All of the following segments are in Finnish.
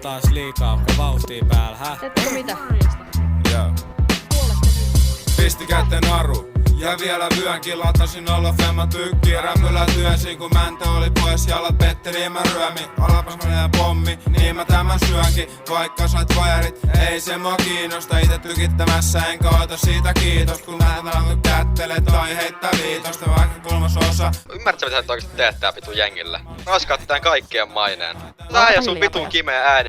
taas liikaa, kun vauhtii päällä, Teettekö mitä? Joo. Pisti kätten naru. Ja vielä vyönkin latasin olla femma tykki. Rämmylä työnsin kun mäntä oli pois. Jalat petti niin mä ryömin. Alapas menee pommi, niin mä tämän syönkin. Vaikka sait vajarit, ei se mua kiinnosta. Ite tykittämässä enkä ota siitä kiitos. Kun nähdään kättelet tai heittää viitosta. Vaikka 3/3. Ymmärrätkö mitä sä oikeesti teet tää vitu jengillä? Raskaat tän kaikkien maineen. Tää ja sun vitun kimeä ääni.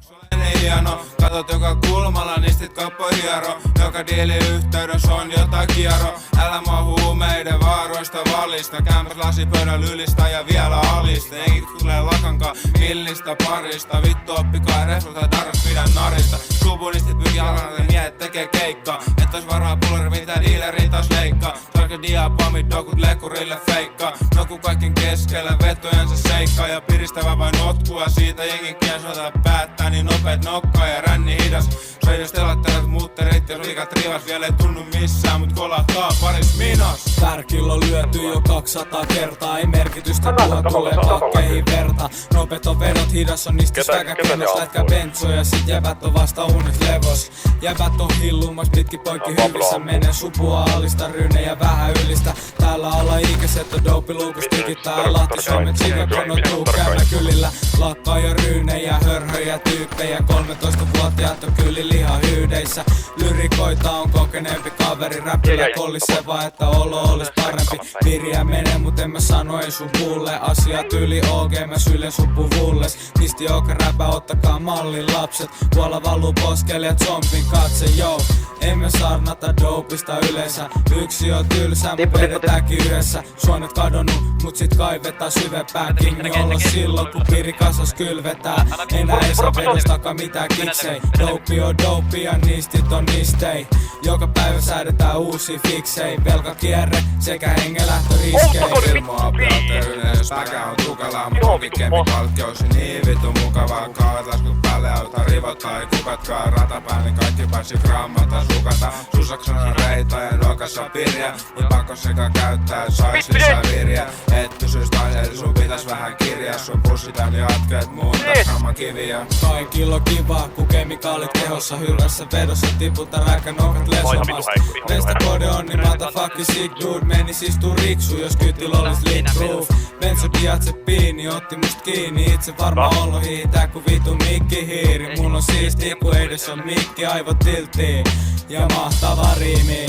Hieno, katot joka kulmalla, nistit kappo hiero. Joka diili yhteydessä on jotain kiero. Älä mua huumeiden vaaroista valista. Kämpäs lasipöydän ylistä ja vielä alista. Ei tulee lakankaan millistä parista. Vittu oppikaa reflota ja tarras pidän narista. Subunistit pyyki alkanat ja miehet tekee keikkaa. Et ois varaa pulleri mitä diileri taas leikkaa. Tarke diapamit dokut lekurille feikkaa. Noku kaiken keskellä vetojensa seikkaa. Ja piristävä vain notkua siitä jengin kiensota päättää niin nopeet nokkaa ja ränni hidas. Se jos telattelet muutterit ja liikat rivas vielä ei tunnu missään, mut kolahtaa paris minos. Tärkillä on lyöty jo 200 kertaa, ei merkitystä tuo tulee pakkeihin verta. Nopeet on vedot, hidas on niistä säkäkennos, lätkä bensoja, sit jäbät on vasta unes levos. Jäbät on hillumas, pitki poikki hyvissä, menee supua alista, ryynejä vähän ylistä. Täällä alaikäiset on dopiluukus tikittää, Lahti Suomen chicakonot tuu käymä kylillä. Lakkaa jo ryynejä, hörhöjä tyyppejä, 13-vuotiaat on kyllin lihahyydeissä. Lyrikoita on kokeneempi kaveri, räppillä kollisse vaan että olo olis parempi. Viriä menee mut en mä sano ei sun kuulle. Asiat yli OG mä sylen sun puvulles. Nisti joka räpä ottakaa mallin lapset. Kuolla valuu poskelle ja zombin katse joo. Emme saarnata dopista yleensä. Yksi on tylsä mut vedetäänkin yhdessä. Suonet kadonnut mut sit kaivetaan syvempää. Kingi olla silloin kun piiri kasas kylvetää. Enää ei saa vedestäkaan mitään kiksei. Dope on dope ja nistit on nistei. Joka päivä säädetään uusia fiksei. Velkakierre sekä hengenlähtö riskei. Ilmoa pelteryinen, jos päkä on tukalaa. Mut pikempi palkkeus niin vittu mukavaa. Kaavat laskut päälle auta rivot tai kukatkaa. Ratapään niin kaikki pääsi grammata sukata. Susaksena reita ja nokassa pirja. Mut pakko sekä käyttää sais lisää virjä. Et pysyis taiteella sun pitäis vähän kirjaa. Sun pussitään jatkeet muuttaa sama kiviä. Kaikilla on kivaa kun kemikaalit kehossa. Hyrrässä vedossa tiputa räkä nokat lesomasta. Meistä kode on niin motherfucking sick dude. Menis istuu riksu jos kytil olis lit proof. Benzodiazepini otti must kiinni. Itse varma olo hiitää ku vitu mikki hiiri. Mulla on siistiä ku edes on mikki aivot tilttii. Ja mahtava riimi.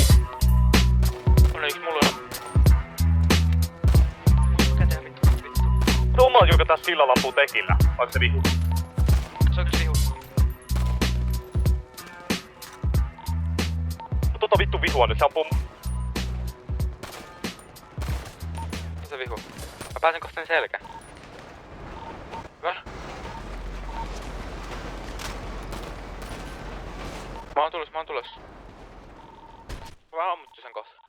Eikö mulla on? Se oma joka tässä sillalla ampuu tekillä. Vaikka se vihu. Se onko vihu? Tota vittu vihua nyt, se ampuu... Se vihu. Mä pääsen kohta sen selkään. Hyvä. Mä oon tulos. Mä ammuttu sen kohta.